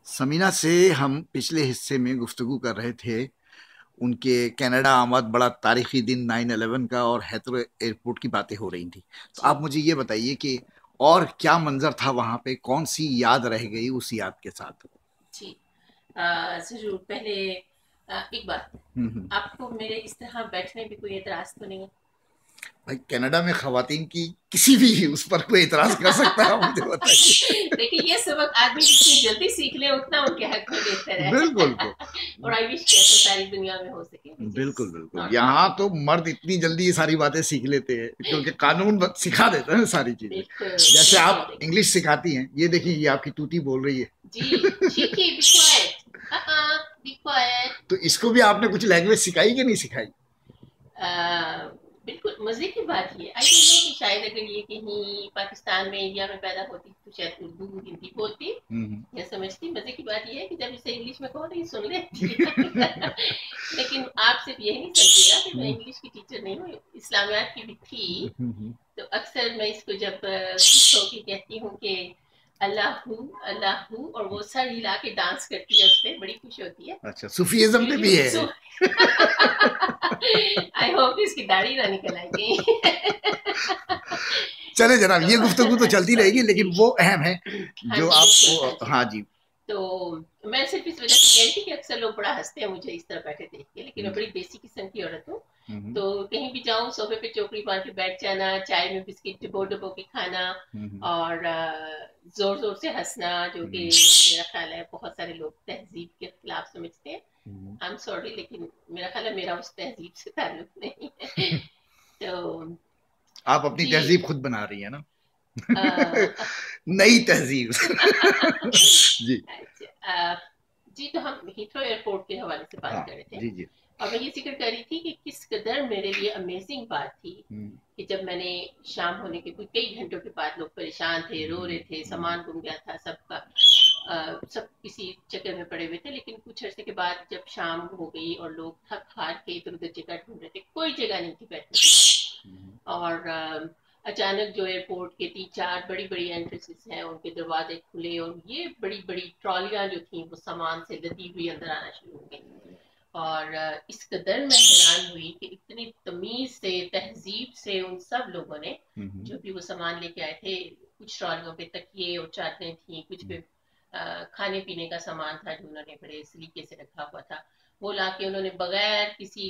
समीना से हम पिछले हिस्से में गुफ्तगू कर रहे थे। उनके कनाडा आमद, बड़ा तारीखी दिन 9/11 का और हेथरो एयरपोर्ट की बातें हो रही थी। तो जी। आप मुझे ये बताइए कि और क्या मंजर था वहां पे, कौन सी याद रह गई उस याद के साथ। जी। ज़रूर। पहले एक बात, हम्म। आपको मेरे इस तरह बैठने में कोई एतराज़ तो नहीं भाई, कनाडा में खवातीन की किसी भी उस पर कोई इतराज कर सकता है, आप मुझे बताइए। है? देखिए, ये सबक आदमी जितनी जल्दी सीख ले उतना उनके हक में बेहतर है। बिल्कुल को और आई विश कि ऐसा सारी दुनिया में हो सके, विच इज़ बिल्कुल बिल्कुल, नॉट यहाँ तो पॉसिबल। मर्द इतनी जल्दी ये सारी बातें सीख लेते हैं क्योंकि कानून सिखा देता है सारी चीजें। बिल्कुल, जैसे बिल्कुल। आप देखिए। इंग्लिश सिखाती हैं, ये देखिए ये आपकी तूती बोल रही है। जी। "Shiki, be quiet. Be quiet." तो इसको भी आपने कुछ लैंग्वेज सिखाई कि नहीं सिखाई? बिल्कुल मज़े की बात ये, आई डोंट नो कि शायद अगर ये कहीं पाकिस्तान में, इंडिया में पैदा होती तो शायद उर्दू हिंदी बोलती हम्म। या समझती। मज़े की बात ये है कि जब इसे इंग्लिश में कहो तो ये सुन लेती है। लेकिन आप सिर्फ यही नहीं समझिएगा कि मैं इंग्लिश की टीचर नहीं हूँ, इस्लामियात की भी थी। तो अक्सर मैं इसको जब खुश होके कहती हूँ कि अल्लाहू अल्लाहू, और वो सर हिला के डांस करती है, उसपे बड़ी खुश होती है। अच्छा, सूफीइज्म पे भी है। सो आई होप इसकी दाढ़ी ना निकल आई कहीं। चले जनाब, तो ये गुफ्तगू तो चलती रहेगी, सॉरी जी। लेकिन वो अहम है हाँ जो जी, बिल्कुल। हाँ आपको। जी। हाँ जी। तो मैं सिर्फ इस वजह से कह रही थी कि अक्सर लोग बड़ा हंसते हैं मुझे इस तरह बैठे देख के, लेकिन मैं जी। बड़ी देसी किस्म की औरत हूँ। हम्म। तो कहीं भी जाऊँ सोफे पे चौकड़ी बांध के बैठ जाना, चाय में बिस्किट डुबो डुबो के खाना, हम्म। और जोर जोर से हंसना, जो कि हम्म। मेरा ख्याल है बहुत सारे लोग तहजीब के खिलाफ समझते हैं। हम्म। आई एम सॉरी, लेकिन मेरा ख्याल है मेरा उस तहजीब से ताल्लुक नहीं है। तो आप अपनी जी। तहजीब खुद बना रही है ना। अ, नई तहजीब। जी। अच्छा। जी, तो हम हीथ्रो एयरपोर्ट के हवाले से बात हाँ। कर रहे थे। जी जी। और मैं ये जिक्र कर रही थी कि किस कदर मेरे लिए अमेजिंग बात थी हम्म। कि जब मैंने शाम होने के कोई कई घंटों के बाद, लोग परेशान थे, रो रहे थे, हम्म। सामान गुम गया था सबका, सब किसी चक्कर में पड़े हुए थे, लेकिन कुछ अरसे के बाद जब शाम हो गई और लोग थक हार के इधर उधर जगह ढूंढ रहे थे, कोई जगह नहीं थी बैठने की। हम्म। और अचानक जो एयरपोर्ट के 3-4 बड़ी बड़ी एंट्रेंसेस हैं, उनके दरवाजे खुले और ये बड़ी बड़ी ट्रॉलियां जो थी वो सामान से लदी हुई अंदर आना शुरू हो गई। और इस कदर मैं हैरान हुई कि इतनी तमीज से, तहजीब से उन सब लोगों ने हम्म। जो भी वो सामान लेके आए थे, कुछ ट्रॉलियों पे तकिए और चादरें थी, कुछ पे खाने पीने का सामान था जो उन्होंने बड़े सलीके से रखा हुआ था, वो लाके उन्होंने बगैर किसी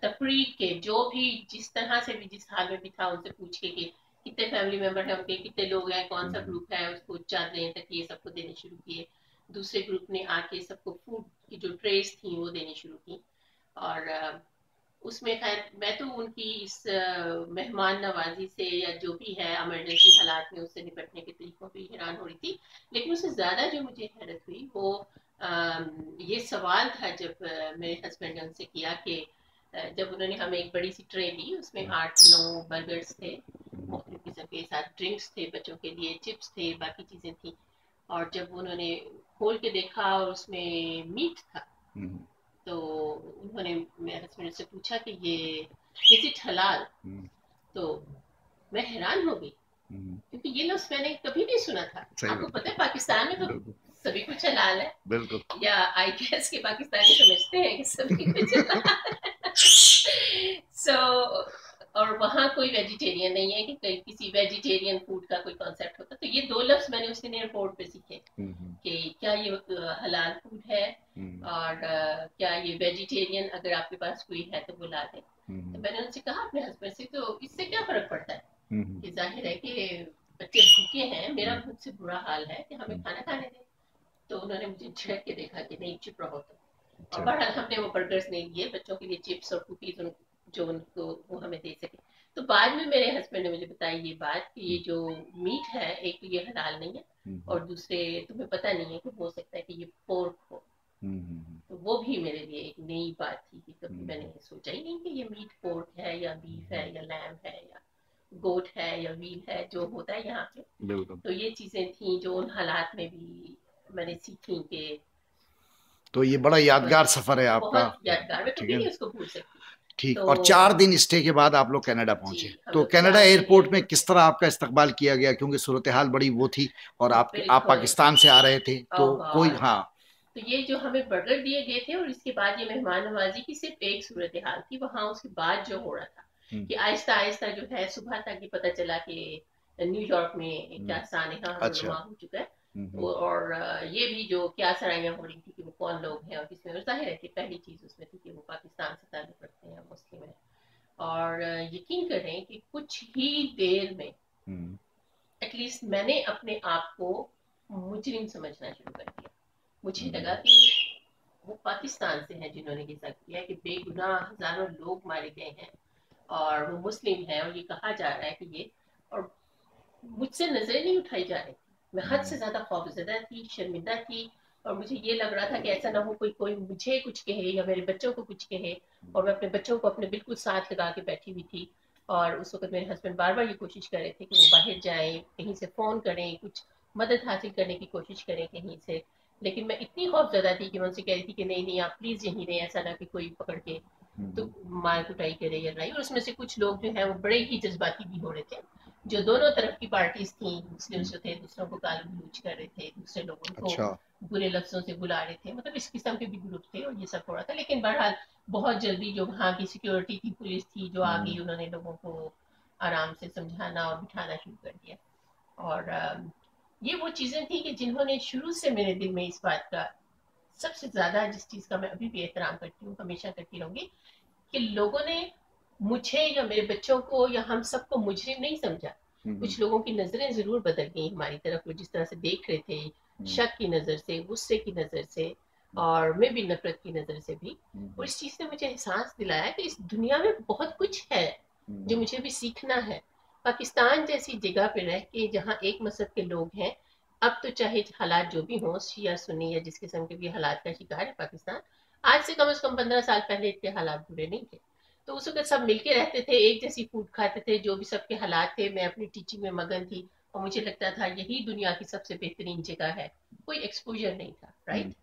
तफरीक के, जो भी जिस तरह से भी जिस हाल में भी था, उनसे पूछ के कि कितने फैमिली मेंबर हैं उनके, कितने लोग हैं, कौन सा हम्म। ग्रुप है, उसको चादरें तकिए सबको देने शुरू किए। दूसरे ग्रुप ने आके सबको फूड की जो ट्रेस थी वो देनी शुरू की। और उसमें खैर मैं तो उनकी इस मेहमान नवाजी से या जो भी है इमरजेंसी हालात में उससे निपटने के तरीकों पे हैरान हो रही थी। लेकिन उससे ज्यादा जो मुझे हैरत हुई वो ये सवाल था जब मेरे हस्बैंड ने उनसे किया कि जब उन्होंने हमें एक बड़ी सी ट्रे दी, उसमें 8-9 बर्गर्स थे, मुख्तलिफ किस्म के, साथ ड्रिंक्स थे बच्चों के लिए, चिप्स थे, बाकी चीजें थी। और जब उन्होंने खोल के देखा और उसमें मीट था, हम्म। तो उन्होंने मेरे हस्बैंड से पूछा कि ये इज इट हलाल। हम्म। तो मैं हैरान हो गई, हम्म। क्योंकि ये लफ्ज मैंने कभी नहीं सुना था। सही आपको बात। पता है पाकिस्तान में तो बिल्कुल सभी कुछ हलाल है, बिल्कुल। या आई गेस के पाकिस्तानी समझते हैं कि सभी कुछ हलाल है। सो और वहाँ कोई वेजिटेरियन नहीं है कि कहीं किसी वेजिटेरियन फूड का कोई कॉन्सेप्ट होता। तो ये दो लफ्ज मैंने उस दिन एयरपोर्ट पे सीखे हम्म। कि क्या ये हलाल फूड है, हम्म। और क्या ये वेजिटेरियन, अगर आपके पास कोई है तो वो ला दें। तो हम्म। मैंने उनसे कहा अपने हस्बैंड से, तो इससे क्या फर्क पड़ता है हम्म। कि जाहिर है कि बच्चे भूखे हैं, मेरा हम्म। भूख से बुरा हाल है, कि हमें हम्म। खाना खाने दें। तो उन्होंने मुझे झिड़क के देखा कि नहीं, चुप रहो तुम। और अच्छा। बहरहाल हमने वो बर्गर्स नहीं दिए बच्चों के लिए, चिप्स और कुकीज जो उनको वो हमें दे सके। तो बाद में मेरे हस्बैंड ने मुझे बताई ये बात कि ये जो मीट है, एक तो ये हलाल नहीं है, हम्म। और दूसरे तुम्हें पता नहीं है कि हो सकता है कि ये पोर्क हो। हम्म। तो वो भी मेरे लिए एक नई बात थी कि कभी हम्म। मैंने सोचा ही नहीं कि ये मीट पोर्क है या बीफ है हम्म। या लैम है या गोट है या व्हील है जो होता है यहाँ पे। बिल्कुल। तो ये चीजें थी जो उन हालात में भी मैंने सीखी कि तो ये बड़ा यादगार सफर है आपका। बहुत यादगार, मैं ठीक कभी है। नहीं उसको भूल सकती। ठीक। तो और 4 दिन स्टे के बाद आप लोग कनाडा जी पहुंचे, हम तो लोग कनाडा 4 दिन एयरपोर्ट में एयरपोर्ट किस पे तरह आपका इस्तकबाल किया गया, क्योंकि सूरत हाल बड़ी वो थी और आप बिल्कुल। पाकिस्तान से आ रहे थे, ओह तो कोई, गॉड। हाँ। तो ये जो हमें बर्गर दिए गए थे और इसके बाद ये मेहमान नवाजी की सिर्फ एक सूरत हाल थी, वहां उसके बाद जो हो रहा था हम्म, कि आहिस्ता आहिस्ता जो है सुबह तक ये पता चला कि न्यूयॉर्क में हम्म, क्या सानहा अच्छा। नुमा हो चुका है। हम्म, और ये भी जो क्या सराइयां हो रही थी कि वो कौन लोग हैं और किसमें, और जाहिर है कि पहली चीज उसमें थी कि वो पाकिस्तान से ताल्लुक रखते हैं, मुस्लिम है। और यकीन करें कि कुछ ही देर में हम्म, एटलीस्ट मैंने अपने आप को मुजरिम समझना शुरू कर दिया। मुझे लगा हम्म, कि वो पाकिस्तान से हैं जिन्होंने ऐसा किया कि बेगुनाह हजारों लोग मारे गए हैं और वो मुस्लिम है, और ये कहा जा रहा है कि ये, और मुझसे नजरें नहीं उठाई जा रही थी। मैं हद हम्म, से ज्यादा खौफजदा थी, शर्मिंदा थी। और मुझे ये लग रहा था कि ऐसा ना हो कोई कोई मुझे कुछ कहे या मेरे बच्चों को कुछ कहे। और मैं अपने बच्चों को अपने बिल्कुल साथ लगा के बैठी हुई थी। और उस वक्त मेरे हस्बैंड बार बार ये कोशिश कर रहे थे कि वो बाहर जाएं, कहीं से फोन करें, कुछ मदद हासिल करने की कोशिश करें कहीं से। लेकिन मैं इतनी खौफजदा थी कि मैं उनसे कह रही थी कि नहीं नहीं, आप प्लीज यहीं रहें, ऐसा ना कि कोई पकड़ के तो मार कुटाई करे या लड़ाई। और उसमें से कुछ लोग जो है वो बड़े ही जज्बाती भी हो रहे थे, जो दोनों तरफ की पार्टीज थी। मुस्लिम हम्म, जो थे दूसरों को गाली गलौज कर रहे थे, दूसरे लोगों को अच्छा। बुरे लफ्जों से बुला रहे थे, मतलब इस किस्म के भी ग्रुप थे और ये सब हो रहा था। लेकिन बहरहाल बहुत जल्दी जो वहाँ की सिक्योरिटी थी, पुलिस थी, जो आ हम्म, गई, उन्होंने लोगों को आराम से समझाना और बिठाना शुरू कर दिया। और ये वो चीजें थी कि जिन्होंने शुरू से मेरे दिल में इस बात का सबसे ज्यादा, जिस चीज का मैं अभी भी एहतराम करती हूँ, हमेशा करती रहूंगी, कि लोगों ने मुझे या मेरे बच्चों को या हम सबको मुजरिम नहीं समझा। हम्म, कुछ लोगों की नजरें जरूर बदल गई हमारी तरफ, वो जिस तरह से देख रहे थे, हम्म, शक की नजर से, गुस्से की नजर से, और मैं भी नफरत की नजर से भी। और हम्म, इस चीज ने मुझे एहसास दिलाया कि इस दुनिया में बहुत कुछ है जो हम्म, मुझे भी सीखना है। पाकिस्तान जैसी जगह पे रह के जहाँ एक मजहब के लोग हैं, अब तो चाहे हालात जो भी हों, शिया सुन्नी या जिस किस्म के भी हालात का शिकार है पाकिस्तान, आज से कम 15 साल पहले इतने हालात बुरे नहीं थे। तो उस वक्त सब मिलके रहते थे, एक जैसी फूड खाते थे, जो भी सबके हालात थे। मैं अपनी टीचिंग में मगन थी और मुझे लगता था यही दुनिया की सबसे बेहतरीन जगह है। कोई एक्सपोजर नहीं था, हम्म, राइट।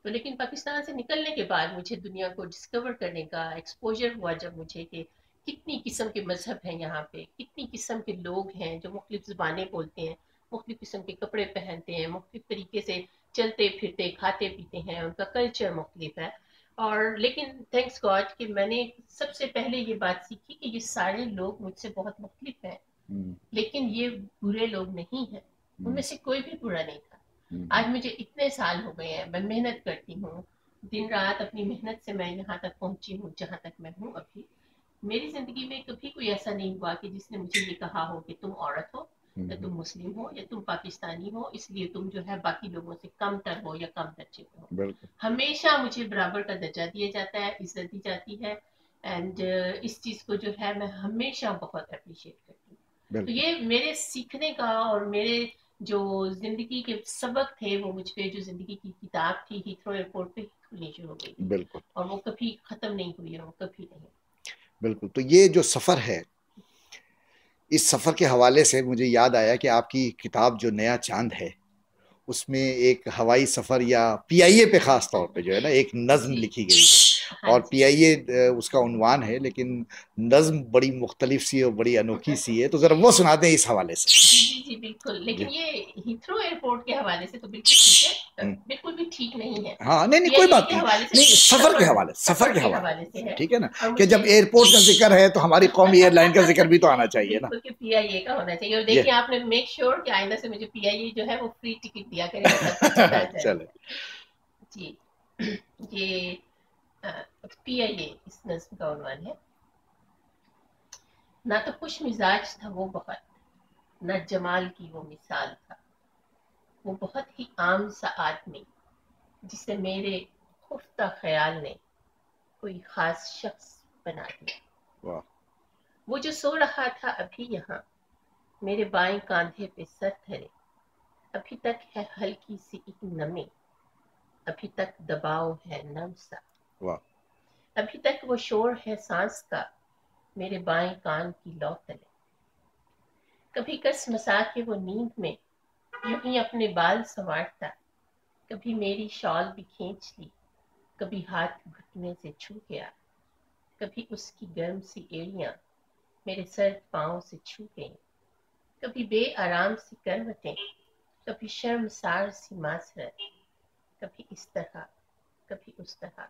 तो लेकिन पाकिस्तान से निकलने के बाद मुझे दुनिया को डिस्कवर करने का एक्सपोजर हुआ, जब मुझे कि कितनी किस्म के मजहब हैं यहाँ पे, कितनी किस्म के लोग हैं जो मुख्तलिफ जुबानें बोलते हैं, मुख्तलिफ किस्म के कपड़े पहनते हैं, मुख्तलिफ तरीके से चलते फिरते खाते पीते हैं, उनका कल्चर मुख्तलिफ है। और लेकिन थैंक्स गॉड कि मैंने सबसे पहले ये बात सीखी कि ये सारे लोग मुझसे बहुत मुख्तलिफ हैं, हम्म, लेकिन ये बुरे लोग नहीं हैं। हम्म, उनमें से कोई भी बुरा नहीं था। हम्म, आज मुझे इतने साल हो गए हैं, मैं मेहनत करती हूँ, दिन रात अपनी मेहनत से मैं यहाँ तक पहुंची हूँ जहाँ तक मैं हूँ अभी। मेरी जिंदगी में कभी कोई ऐसा नहीं हुआ कि जिसने मुझे ये कहा हो कि तुम औरत हो, या हम्म, तुम मुस्लिम हो, या तुम पाकिस्तानी हो, इसलिए तुम जो है बाकी लोगों से कमतर हो या कम दर्जे पे हो। बिल्कुल। हमेशा मुझे बराबर का दर्जा दिया जाता है, इज्जत दी जाती है। एंड इस चीज को जो है मैं हमेशा बहुत अप्रिशिएट करती हूँ। तो बिल्कुल। ये मेरे सीखने का और मेरे जो जिंदगी के सबक थे, वो मुझ पे जो जिंदगी की किताब थी, हीथ्रो एयरपोर्ट पे खुलनी शुरू हो गई थी। बिल्कुल। और वो कभी खत्म नहीं हुई है, वो कभी नहीं। बिल्कुल। तो ये जो सफर है, इस सफर के हवाले से मुझे याद आया कि आपकी किताब जो नया चांद है, उसमें एक हवाई सफर या पीआईए पे खास तौर पे जो है ना एक नज्म जी। लिखी गई है, हाँ और जी। पीआईए उसका उन्वान है, लेकिन नज्म बड़ी मुख्तलिफ सी और बड़ी अनोखी सी है, तो जरा वो सुना दें इस हवाले से। जी जी जी बिल्कुल। जी। लेकिन ये हीथ्रो एयरपोर्ट के हवाले से तो बिल्कुल ठीक है, हम्म, बिल्कुल भी ठीक नहीं है। हाँ, नहीं नहीं, कोई पीआईए बात के नहीं। हवाले से नहीं, सिर्फ सफर के सफर, हवाले, सफर सफर के के हवाले। हवाले से है। ठीक है ना, और कि मुझे जब एयरपोर्ट का जिक्र है तो हमारी कौमी एयरलाइन का जिक्र भी तो आना चाहिए ना। बिल्कुल कि पीआईए का होना चाहिए। और ये देखिए आपने मेक श्योर कि आइंदा से मुझे पीआईए जो है वो फ्री टिकट दिया करे, मैं सब कुछ बता जाए। चले। जी। ये पीआईए इस नस्म का उन्वान है। ना तो खुश मिजाज था वो बहुत, न जमाल की वो मिसाल था। वो बहुत ही आम सा आदमी, जिसे मेरे खुफ्ता ख्याल ने कोई खास शख्स बना दिया। वाह। वो जो सो रहा था अभी यहाँ मेरे बाएं कांधे पे सर धरे, अभी तक है हल्की सी एक नमी, अभी तक दबाव है नम सा, वाह। अभी तक वो शोर है सांस का मेरे बाएं कान की लौ तले। कभी कस मसा के वो नींद में यूं ही अपने बाल संवारता, कभी मेरी शॉल भी खींच ली, कभी हाथ घुटने से छू गया, कभी उसकी गर्म सी एड़ियां मेरे सर्द पाँव से छू गईं, कभी बेआराम सी करवटें, कभी शर्मसार सी मासरत, कभी इस तरह कभी उस तरह।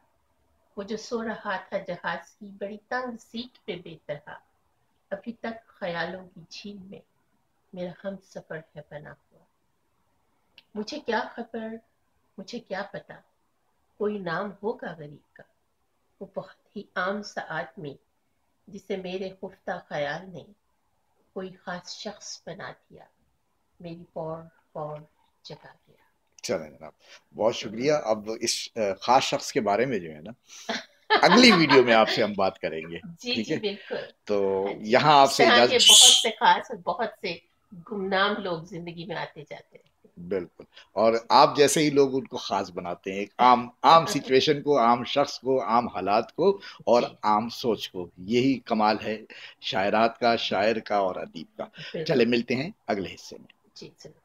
वो जो सो रहा था जहाज की बड़ी तंग सीट पे बेतरहा, अभी तक ख्यालों की झील में मेरा हम सफर है बना हुआ। मुझे क्या खबर, मुझे क्या पता, कोई नाम होगा गरीब का, वो बहुत ही आम सा आदमी जिसे मेरे खुफ्ता ख्याल ने कोई खास शख्स बना दिया, मेरी पौर पौर जगा दिया। चलें जनाब, बहुत शुक्रिया। अब इस खास शख्स के बारे में जो है ना, अगली वीडियो में आपसे हम बात करेंगे। जी ठीक जी है, बिल्कुल। तो हाँ जी, यहाँ इस आपसे तरह के इजाजत। बहुत से खास और बहुत से गुमनाम लोग जिंदगी में आते जाते रहते बिल्कुल, और आप जैसे ही लोग उनको खास बनाते हैं, एक आम आम हैं। सिचुएशन को, आम शख्स को, आम हालात को और जी आम सोच को। यही कमाल है शायरात का, शायर का और अदीब का। चले बिल्कुल। मिलते हैं अगले हिस्से में। जी जरूर।